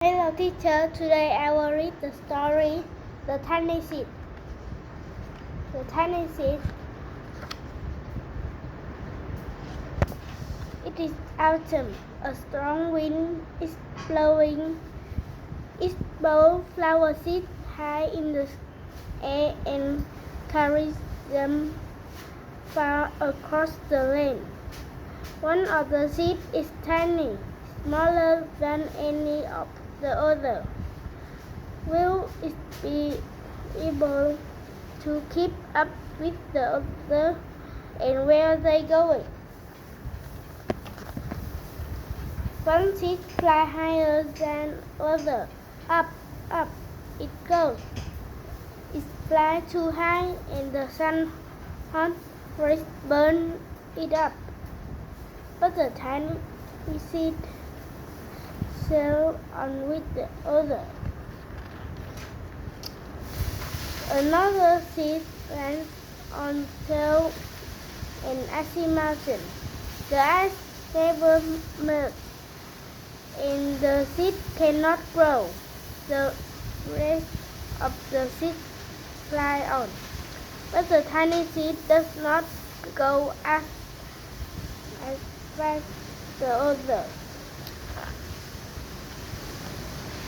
Hello teacher, today I will read the story, The Tiny Seed. The tiny seed. It is autumn. A strong wind is blowing. It blows flower seeds high in the air and carries them far across the land. One of the seeds is tiny, smaller than any of the other. Will it be able to keep up with the other, and where are they going? One seed flies higher than other. Up, up it goes. It flies too high, and the sun hot rays burn it up. But the tiny seed sails on with the other. Another seed lands on top an icy mountain. The ice never melts, and the seed cannot grow. The rest of the seed fly on, but the tiny seed does not go as fast as the others.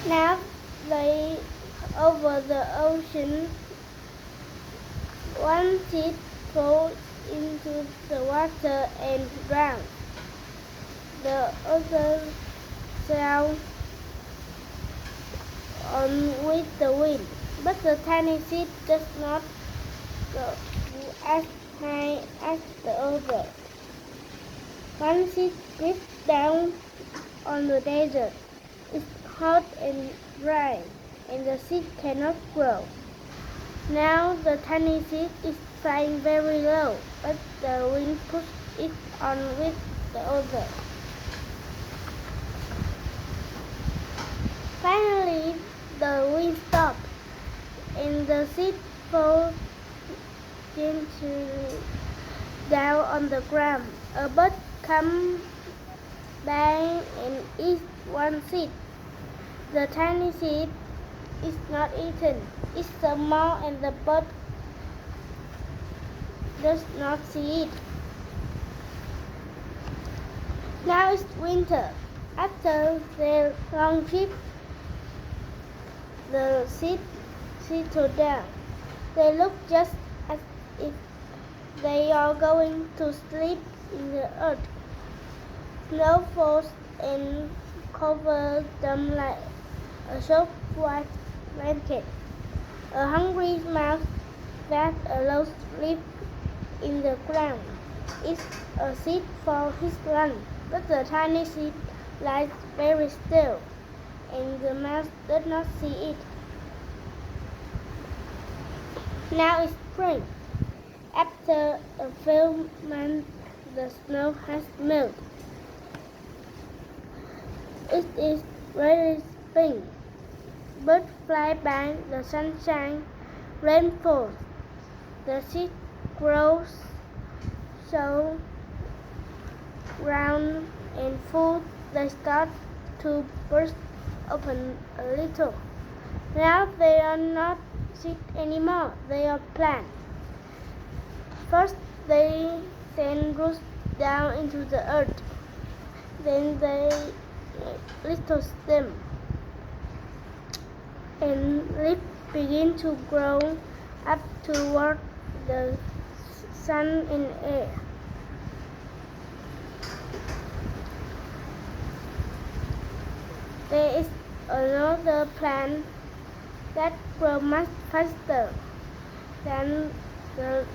Now they over the ocean. One seed falls into the water and drowns. The other sails on with the wind, but the tiny seed does not go as high as the other. One seed drifts down on the desert. It's hot and dry, and the seed cannot grow. Now the tiny seed is flying very low, but the wind pushes it on with the other. Finally, the wind stops, and the seed falls gently down on the ground. A bird comes by and eats one seed. The tiny seed is not eaten. It's small, and the bird does not see it. Now it's winter. After their long trip, the seed settled down. They look just as if they are going to sleep in the earth. Snow falls and covers them like a soft white blanket. A hungry mouse that alone sleeps in the ground. It's a seed for his lunch, but the tiny seed lies very still, and the mouse does not see it. Now it's spring. After a few months, the snow has melted. It is really spring. Birds fly by, the sun shines, rain falls. The seed grows so round and full they start to burst open a little. Now they are not seeds anymore, they are plants. First they send roots down into the earth, then they little stem and leaves begin to grow up toward the sun and air. There is another plant that grows much faster than the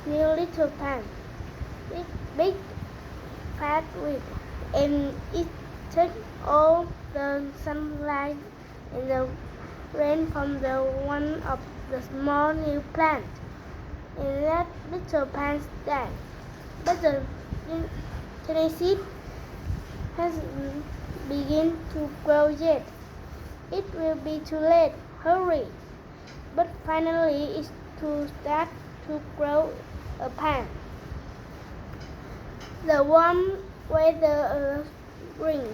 new little plant. It's big, fat, weak, and it takes all the sunlight and the rain from the one of the small new plant, and that little plant died. But the tiny seed hasn't begun to grow yet. It will be too late. Hurry! But finally it's to start to grow a plant. The warm weather brings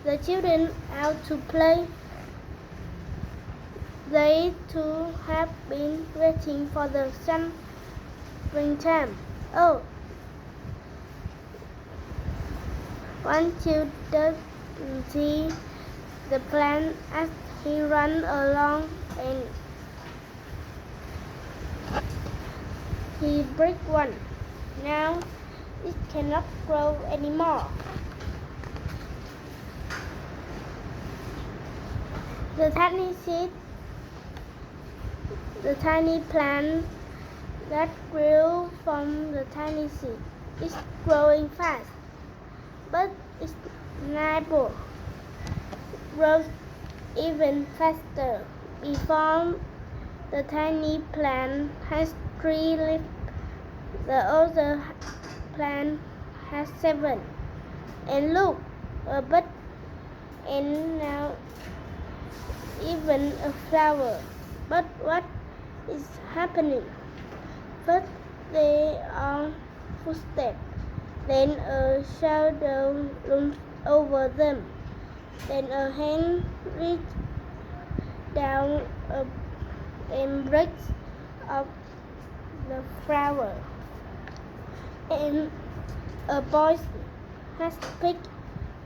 the children out to play. They too have been waiting for the springtime. Oh, once you does see the plant as he runs along and he breaks one. Now it cannot grow anymore. The tiny seed, the tiny plant that grew from the tiny seed is growing fast, but its neighbor grows even faster. Before the tiny plant has 3 leaves, the other plant has 7. And look, a bud, and now even a flower. But what is happening? First there are footsteps, then a shadow looms over them, then a hand reaches down and breaks off the flower, and a boy has picked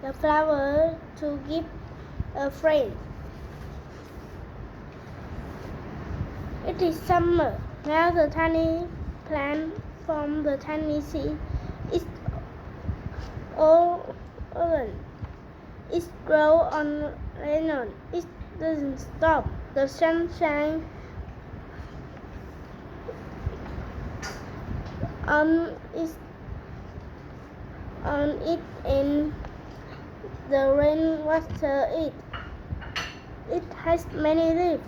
the flower to give a friend. It is summer. Now the tiny plant from the tiny seed is all open. It grows on and on. It doesn't stop. The sun shines on it and the rain waters it. It has many leaves.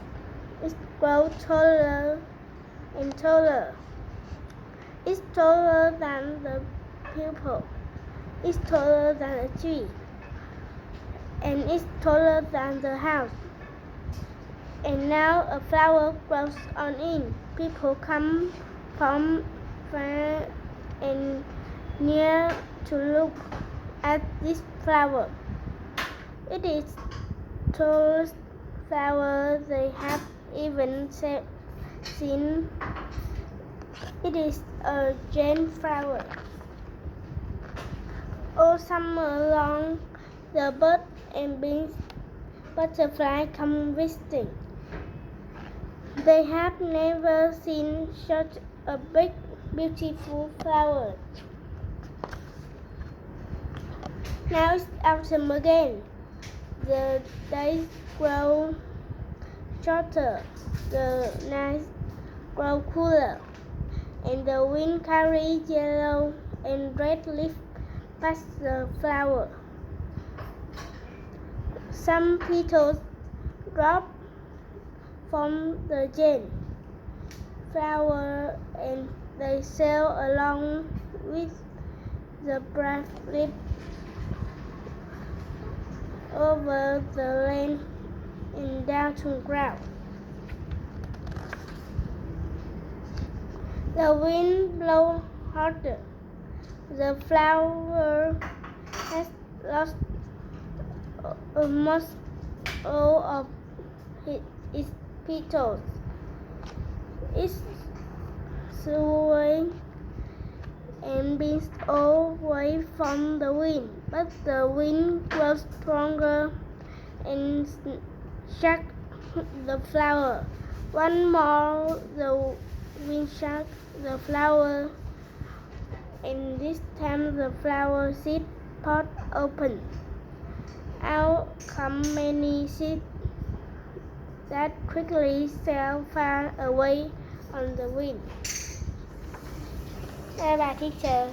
It grows taller and taller. It's taller than the people. It's taller than a tree. And it's taller than the house. And now a flower grows on it. People come from far and near to look at this flower. It is the tallest flower they have even seen. It is a giant flower. All summer long, the birds and bees, butterflies come visiting. They have never seen such a big, beautiful flower. Now it's autumn again. The days grow shorter, the nights grow cooler, and the wind carries yellow and red leaves past the flower. Some petals drop from the giant flower and they sail along with the bright leaves over the land and down to the ground. The wind blows harder. The flower has lost almost all of its petals. It's swaying and being all away from the wind, but the wind grows stronger and shakes the flower. Once more the wind shakes the flower, and this time the flower seed pod open. Out come many seeds that quickly sail far away on the wind. Bye bye, teacher.